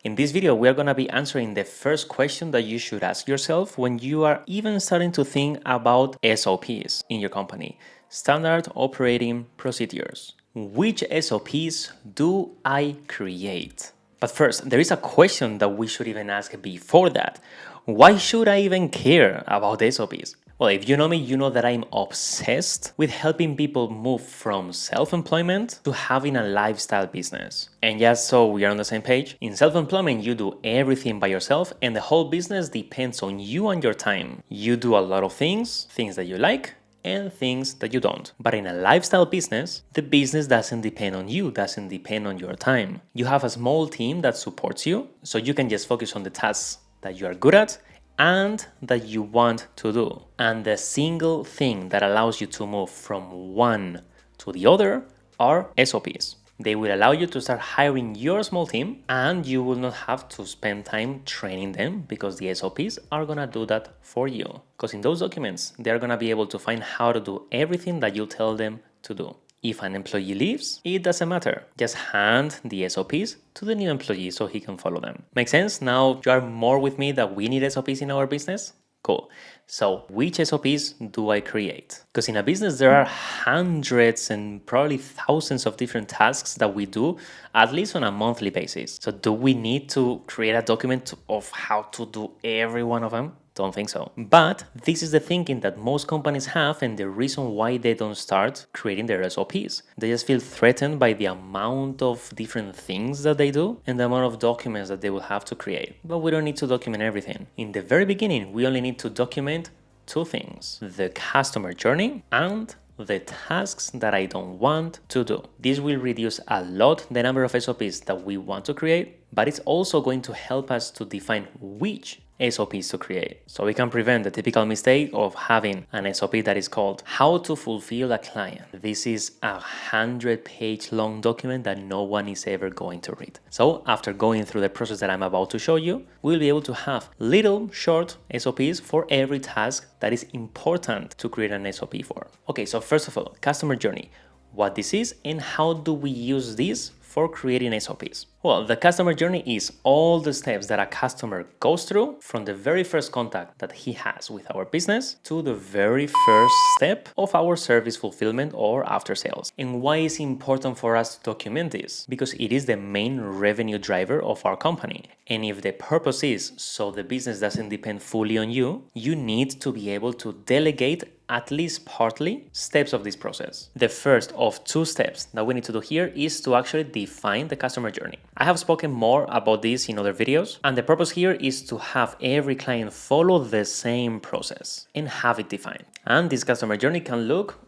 In this video, we are going to be answering the first question that you should ask yourself when you are even starting to think about SOPs in your company, Standard Operating Procedures. Which SOPs do I create? But first, there is a question that we should even ask before that. Why should I even care about SOPs? Well, if you know me, you know that I'm obsessed with helping people move from self-employment to having a lifestyle business. And just so we are on the same page, in self-employment, you do everything by yourself and the whole business depends on you and your time. You do a lot of things that you like, and things that you don't. But in a lifestyle business, the business doesn't depend on you, doesn't depend on your time. You have a small team that supports you, so you can just focus on the tasks that you are good at and that you want to do. And the single thing that allows you to move from one to the other are SOPs. They will allow you to start hiring your small team and you will not have to spend time training them because the SOPs are gonna do that for you. Because in those documents, they're gonna be able to find how to do everything that you tell them to do. If an employee leaves, it doesn't matter. Just hand the SOPs to the new employee so he can follow them. Make sense? Now you are more with me that we need SOPs in our business? Cool. So which SOPs do I create? Because in a business, there are hundreds and probably thousands of different tasks that we do, at least on a monthly basis. So do we need to create a document of how to do every one of them? Don't think so. But this is the thinking that most companies have and the reason why they don't start creating their SOPs. They just feel threatened by the amount of different things that they do and the amount of documents that they will have to create. But we don't need to document everything. In the very beginning, we only need to document two things: the customer journey and the tasks that I don't want to do. This will reduce a lot the number of SOPs that we want to create, but it's also going to help us to define which SOPs to create. So we can prevent the typical mistake of having an SOP that is called How to Fulfill a Client. This is a 100-page long document that no one is ever going to read. So after going through the process that I'm about to show you, we'll be able to have little short SOPs for every task that is important to create an SOP for. Okay, so first of all, customer journey. What this is and how do we use this for creating SOPs? Well, the customer journey is all the steps that a customer goes through from the very first contact that he has with our business to the very first step of our service fulfillment or after sales. And why is it important for us to document this? Because it is the main revenue driver of our company. And if the purpose is so the business doesn't depend fully on you, you need to be able to delegate at least partly steps of this process. The first of two steps that we need to do here is to actually define the customer journey. I have spoken more about this in other videos, and the purpose here is to have every client follow the same process and have it defined. And this customer journey can look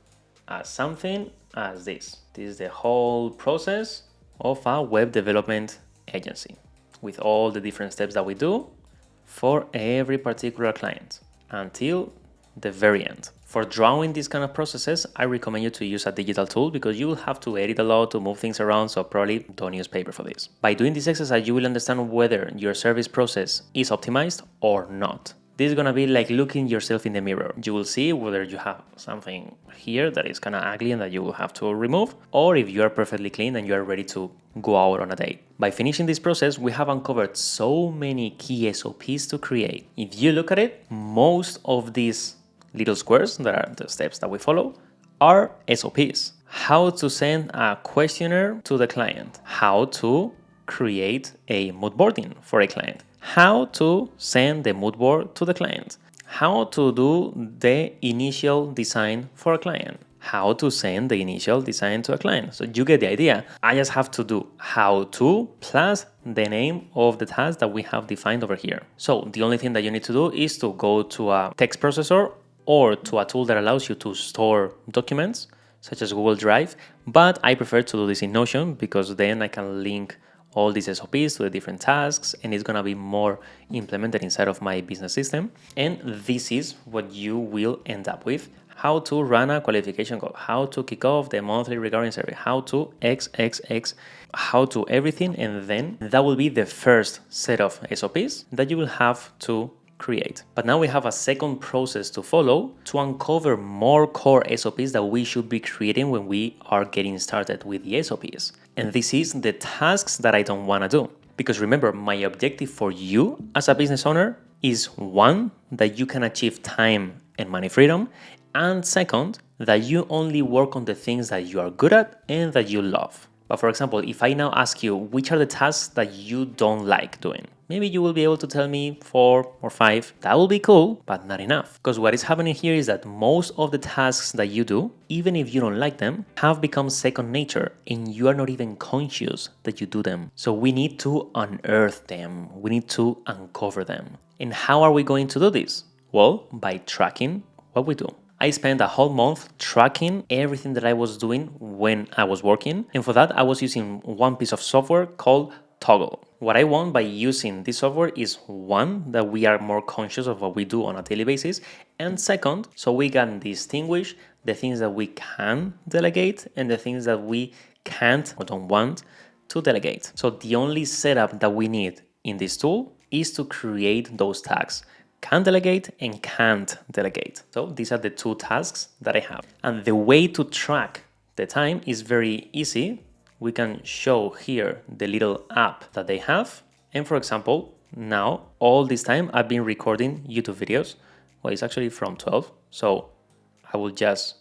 as something as this. This is the whole process of a web development agency with all the different steps that we do for every particular client until the very end. For drawing these kind of processes, I recommend you to use a digital tool because you will have to edit a lot to move things around, so probably don't use paper for this. By doing this exercise, you will understand whether your service process is optimized or not. This is gonna be like looking yourself in the mirror. You will see whether you have something here that is kind of ugly and that you will have to remove, or if you are perfectly clean and you are ready to go out on a date. By finishing this process, we have uncovered so many key SOPs to create. If you look at it, most of these little squares that are the steps that we follow are SOPs. How to send a questionnaire to the client, how to create a mood boarding for a client, how to send the mood board to the client, how to do the initial design for a client, how to send the initial design to a client. So you get the idea. I just have to do how to plus the name of the task that we have defined over here. So the only thing that you need to do is to go to a text processor or to a tool that allows you to store documents such as Google Drive, but I prefer to do this in Notion because then I can link all these SOPs to the different tasks and it's gonna be more implemented inside of my business system. And this is what you will end up with: how to run a qualification call, how to kick off the monthly recurring survey, how to XXX, how to everything, and then that will be the first set of SOPs that you will have to create. But now we have a second process to follow to uncover more core SOPs that we should be creating when we are getting started with the SOPs. And this is the tasks that I don't want to do. Because remember, my objective for you as a business owner is one, that you can achieve time and money freedom, and second, that you only work on the things that you are good at and that you love. But for example, if I now ask you which are the tasks that you don't like doing, maybe you will be able to tell me 4 or 5. That will be cool, but not enough. Because what is happening here is that most of the tasks that you do, even if you don't like them, have become second nature and you are not even conscious that you do them. So we need to unearth them. We need to uncover them. And how are we going to do this? Well, by tracking what we do. I spent a whole month tracking everything that I was doing when I was working. And for that, I was using one piece of software called Toggle. What I want by using this software is one, that we are more conscious of what we do on a daily basis. And second, so we can distinguish the things that we can delegate and the things that we can't or don't want to delegate. So the only setup that we need in this tool is to create those tags. Can delegate and can't delegate. So these are the two tasks that I have. And the way to track the time is very easy. We can show here the little app that they have. And for example, now all this time I've been recording YouTube videos. Well, it's actually from 12. So I will just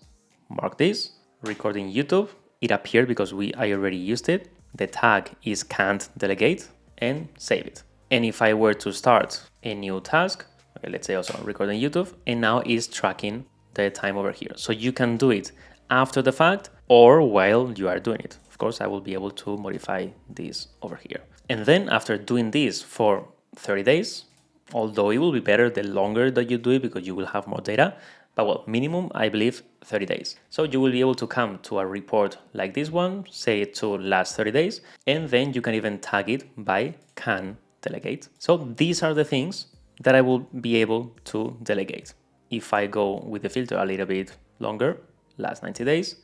mark this, recording YouTube. It appeared because I already used it. The tag is can't delegate and save it. And if I were to start a new task, okay, let's say also recording YouTube, and now it's tracking the time over here. So you can do it after the fact or while you are doing it. Of course, I will be able to modify this over here. And then after doing this for 30 days, although it will be better the longer that you do it because you will have more data, but well, minimum, I believe 30 days. So you will be able to come to a report like this one, say it to last 30 days, and then you can even tag it by can delegate. So these are the things that I will be able to delegate. If I go with the filter a little bit longer, last 90 days,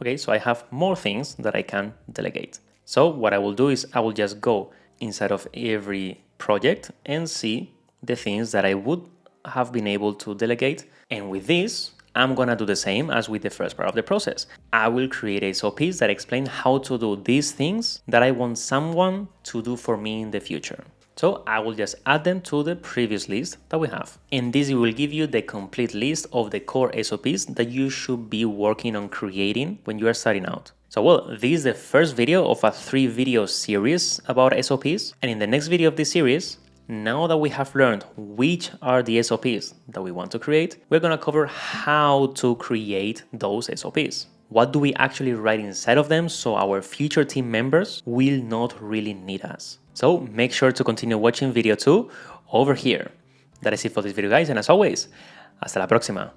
okay, so I have more things that I can delegate. So what I will do is I will just go inside of every project and see the things that I would have been able to delegate. And with this, I'm gonna do the same as with the first part of the process. I will create SOPs that explain how to do these things that I want someone to do for me in the future. So I will just add them to the previous list that we have. And this will give you the complete list of the core SOPs that you should be working on creating when you are starting out. So well, this is the first video of a 3-video series about SOPs. And in the next video of this series, now that we have learned which are the SOPs that we want to create, we're gonna cover how to create those SOPs. What do we actually write inside of them so our future team members will not really need us? So make sure to continue watching video 2 over here. That is it for this video, guys, and as always, hasta la próxima.